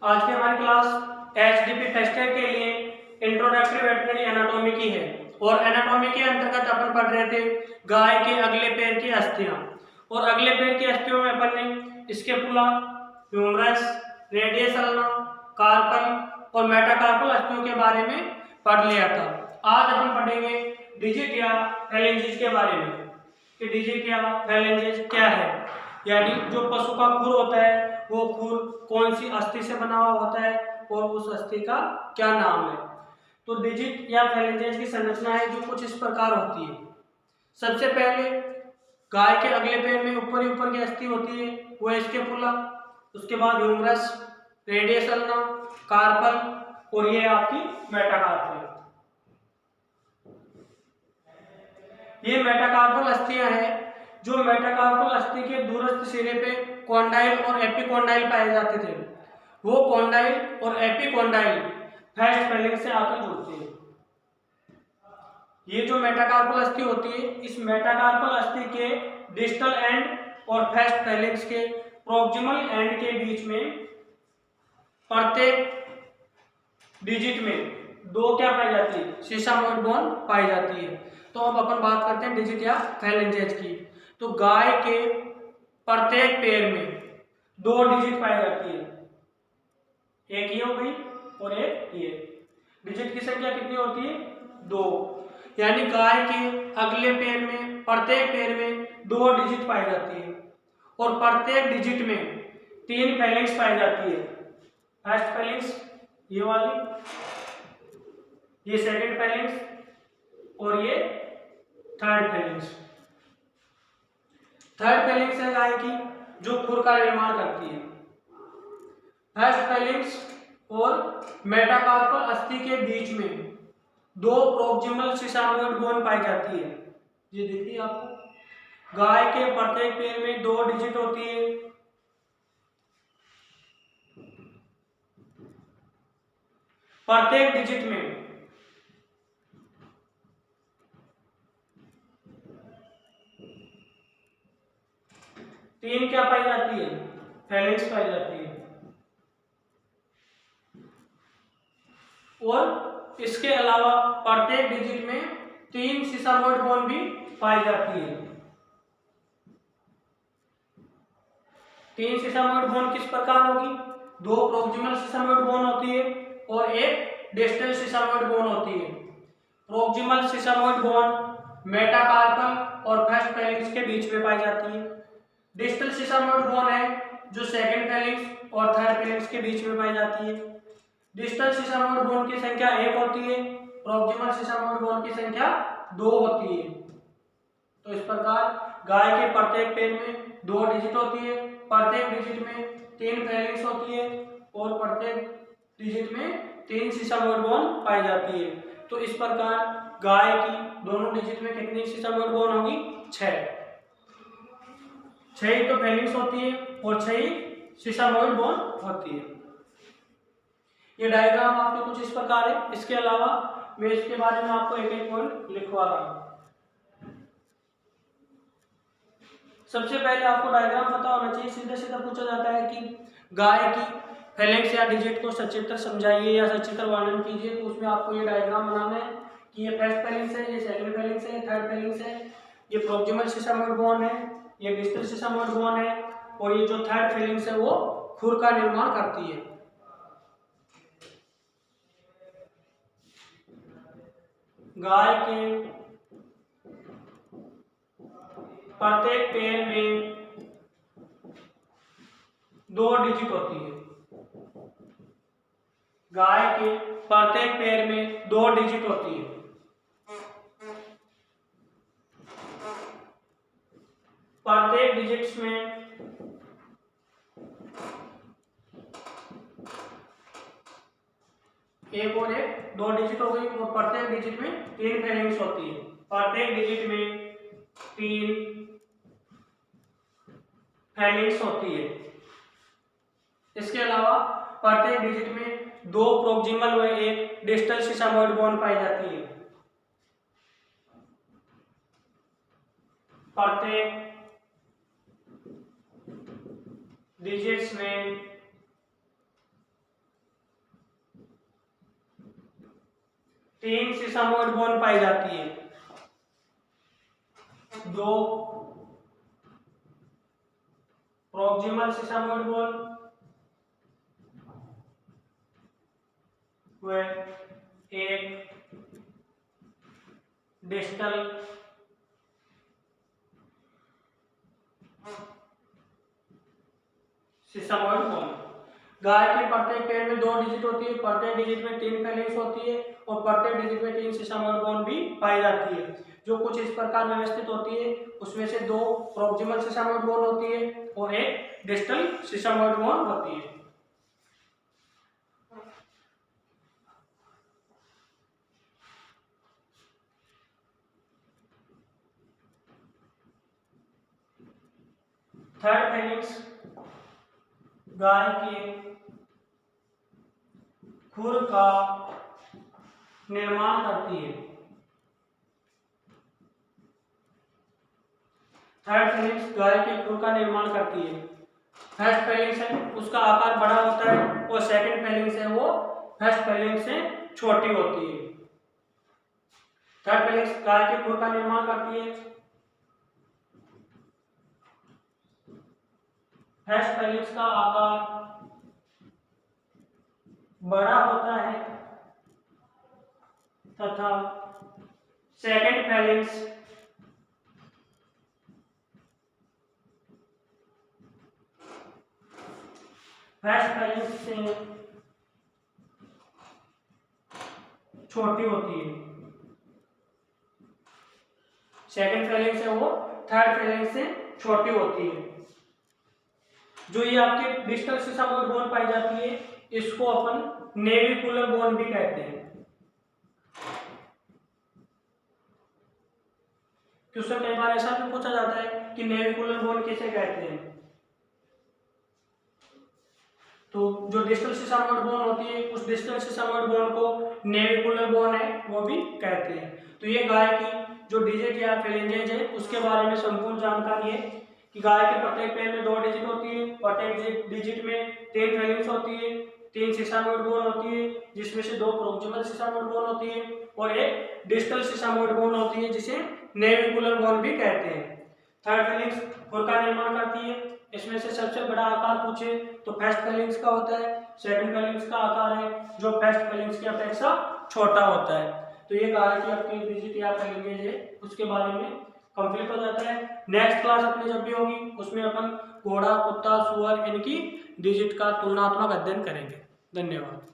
आज की हमारी क्लास एचडीपी फर्स्ट ईयर के लिए इंट्रोडक्टरी वेटरनरी एनाटॉमी की है और एनाटॉमी के अंतर्गत अपन पढ़ रहे थे गाय के अगले पैर की अस्थियां। और अगले पैर की अस्थियों में अपन ने scapula, humerus, radius ulna, carpal और मेटाकार्पल अस्थियों के बारे में पढ़ लिया था। आज अपन पढ़ेंगे डिजिट या फैलेंजेस के बारे में कि डिजिट या फैलेंजेस क्या है, यानी जो पशु का खुर होता है वो खुर कौन सी अस्थि से बना हुआ होता है और उस अस्थि का क्या नाम है। तो डिजिट या फैलेंजेस की संरचना है जो कुछ इस प्रकार होती है। सबसे पहले गाय के अगले पैर में ऊपर की अस्थि होती है, वो है स्कैपुला। उसके बाद ह्यूमरस, रेडियस अल्ना, कार्पल और ये आपकी मेटाकार्पल। ये मेटाकार्पल अस्थियां हैं जो मेटाकार्पल अस्थि के दूरस्थ सिरे पे कॉन्डाइल और एपिकॉन्डाइल पाए जाते थे। वो कॉन्डाइल और एपिकॉन्डाइल फर्स्ट फेलिक्स से आकर जुड़ते हैं। ये जो मेटाकार्पल अस्थि होती है, इस मेटाकार्पल अस्थि के डिस्टल एंड और फर्स्ट फेलिक्स के प्रोक्सिमल एंड के बीच में प्रत्येक डिजिट में दो क्या पाई जाती है, सीसामोइड बोन पाई जाती है। तो अब अपन बात करते हैं डिजिट या फैलेंजेज की। तो गाय के प्रत्येक पैर में दो डिजिट पाई जाती है, एक ये हो गई और एक ये। डिजिट की संख्या कितनी होती है? दो। यानी गाय के अगले पैर में, प्रत्येक पैर में दो डिजिट पाई जाती है और प्रत्येक डिजिट में तीन फैलिंग्स पाई जाती है। फर्स्ट फैलिंग्स ये वाली, ये सेकंड फैलिंग्स और ये थर्ड फैलिंग्स। थर्ड फैलिंग्स है गाय की जो खुर का निर्माण करती है। फर्स्ट फैलिंग्स और मेटाकार्पल अस्थि के बीच में दो प्रोक्सिमल सीसामोइड बोन पाई जाती है। ये दिखती है आपको। गाय के प्रत्येक पैर में दो डिजिट होती है। प्रत्येक डिजिट में तीन क्या पाई जाती है? फैलिंग्स पाई जाती है। और इसके अलावा प्रत्येक डिजिट में तीन सीसामोइड बोन भी पाई जाती है। तीन सीसामोइड बोन किस प्रकार होगी? दो प्रोक्सिमल सीसामोइड बोन होती है और एक डिस्टल सीसामोइड बोन होती है। प्रोक्सिमल सीसामोइड बोन मेटाकार्पल और फर्स्ट फैलिंग्स के बीच में पाई जाती है। डिस्टल सीसामोइड बोन है जो सेकंड फैलिंग्स और थर्ड फैलिंग्स के बीच में पाई जाती है। डिस्टल सीसामोइड बोन की संख्या एक होती है, प्रोक्सिमल सीसामोइड बोन की संख्या दो होती है। तो इस प्रकार गाय के प्रत्येक पैर में दो डिजिट होती है, प्रत्येक डिजिट में तीन फैलिंग्स होती है और प्रत्येक डिजिट में तीन सीसामोइड बोन पाई जाती है। तो इस प्रकार गाय की दोनों डिजिट में कितनी सीसामोइड बोन होगी? 6। 6 तो फैलिंग्स होती है और 6 सीसामोइड बोन होती है। ये डायग्राम आपके कुछ इस प्रकार है। इसके अलावा मैं इसके बारे में आपको एक एक पॉइंट लिखवा रहा हूं। सबसे पहले आपको डायग्राम पता होना चाहिए। सीधा सीधा पूछा जाता है कि गाय की फैलिंग्स या डिजिट को सचित्र समझाइए या सचित्र वर्णन कीजिए, तो उसमें आपको ये डायग्राम बनाना है कि ये फर्स्ट फैलिंग्स है, ये सेकंड फैलिंग्स है, थर्ड फैलिंग्स है, ये प्रोक्सिमल सीसामोइड बोन है, ये डिस्टल सीसामोइड बोन है और ये जो थर्ड फैलिंग्स है वो खुर का निर्माण करती है। गाय के प्रत्येक पैर में दो डिजिट होती है। गाय के प्रत्येक पैर में दो डिजिट होती है। प्रत्येक डिजिट्स में एक और एक दो डिजिट हो गई और प्रत्येक डिजिट में तीन फैलिंग्स होती है। प्रत्येक डिजिट में तीन फैलिंग्स होती है। इसके अलावा प्रत्येक डिजिट में दो प्रोक्सिमल व एक डिस्टल सीसामोइड बोन पाई जाती है। प्रत्येक डिजिट्स में 3 सिसामोइड बोन पाई जाती है। 2 प्रॉक्सिमल सिसामोइड बोन व 1 डिस्टल सिसामोइड बोन। गाय के प्रत्येक पैर में 2 डिजिट होती है, प्रत्येक डिजिट में 3 फेलिंग्स होती है और प्रत्येक डिजिट में 3 सिसामोइड बोन भी पाई जाती है, जो कुछ इस प्रकार व्यवस्थित होती है। उसमें से 2 प्रॉक्सिमल सिसामोइड बोन होती है और 1 डिस्टल सिसामोइड बोन होती है। थर्ड फेलिंग्स गाय के खुर का निर्माण करती है। थर्ड फेलिंग्स गाय के खुर का निर्माण करती है। फर्स्ट फेलिंग्स है उसका आकार बड़ा होता है और सेकंड फेलिंग्स है वो फर्स्ट फेलिंग्स से छोटी होती है। थर्ड फेलिंग्स गाय के खुर का निर्माण करती है। फर्स्ट फेलिंग्स का आकार बड़ा होता है तथा सेकंड फेलिंग्स फर्स्ट फेलिंग्स से छोटी होती है। सेकंड फेलिंग्स है वो थर्ड फेलिंग्स से छोटी होती है। जो ये आपके डिस्टल सिसामोइड बोन पाई जाती है इसको अपन नेविकुलर बोन भी कहते हैं। क्वेश्चन कई बार ऐसा भी पूछा जाता है कि नेविकुलर बोन किसे कहते हैं। तो जो डिस्टल सिसामोइड बोन होती है उस डिस्टल सिसामोइड बोन को नेविकुलर बोन है वो भी कहते हैं। तो ये गाय की जो डिजिट या फेलिंजेज है उसके बारे में संपूर्ण जानकारी है कि गाय के प्रत्येक पैर में 2 डिजिट होती है, प्रत्येक डिजिट में 3 फेलिंग्स होती है, 3 सिसामोइड बोन होती है जिसमें से 2 प्रॉक्सिमल सिसामोइड बोन होती है और 1 डिस्टल सिसामोइड बोन होती है जिसे नेविकुलर बोन भी कहते हैं। थर्ड फेलिंग्स खुर का निर्माण करती है। इसमें से सबसे बड़ा आकार पूछे तो फर्स्ट फेलिंग्स का होता है, सेकंड फेलिंग्स का आकार है जो फर्स्ट फेलिंग्स की अपेक्षा छोटा होता है। तो ये गाय की आपकी डिजिट या फेलिंगेज है उसके बारे में कंप्लीट हो जाता है। नेक्स्ट क्लास अपनी जब भी होगी उसमें अपन घोड़ा, कुत्ता, सुअर इनकी डिजिट का तुलनात्मक अध्ययन करेंगे। धन्यवाद।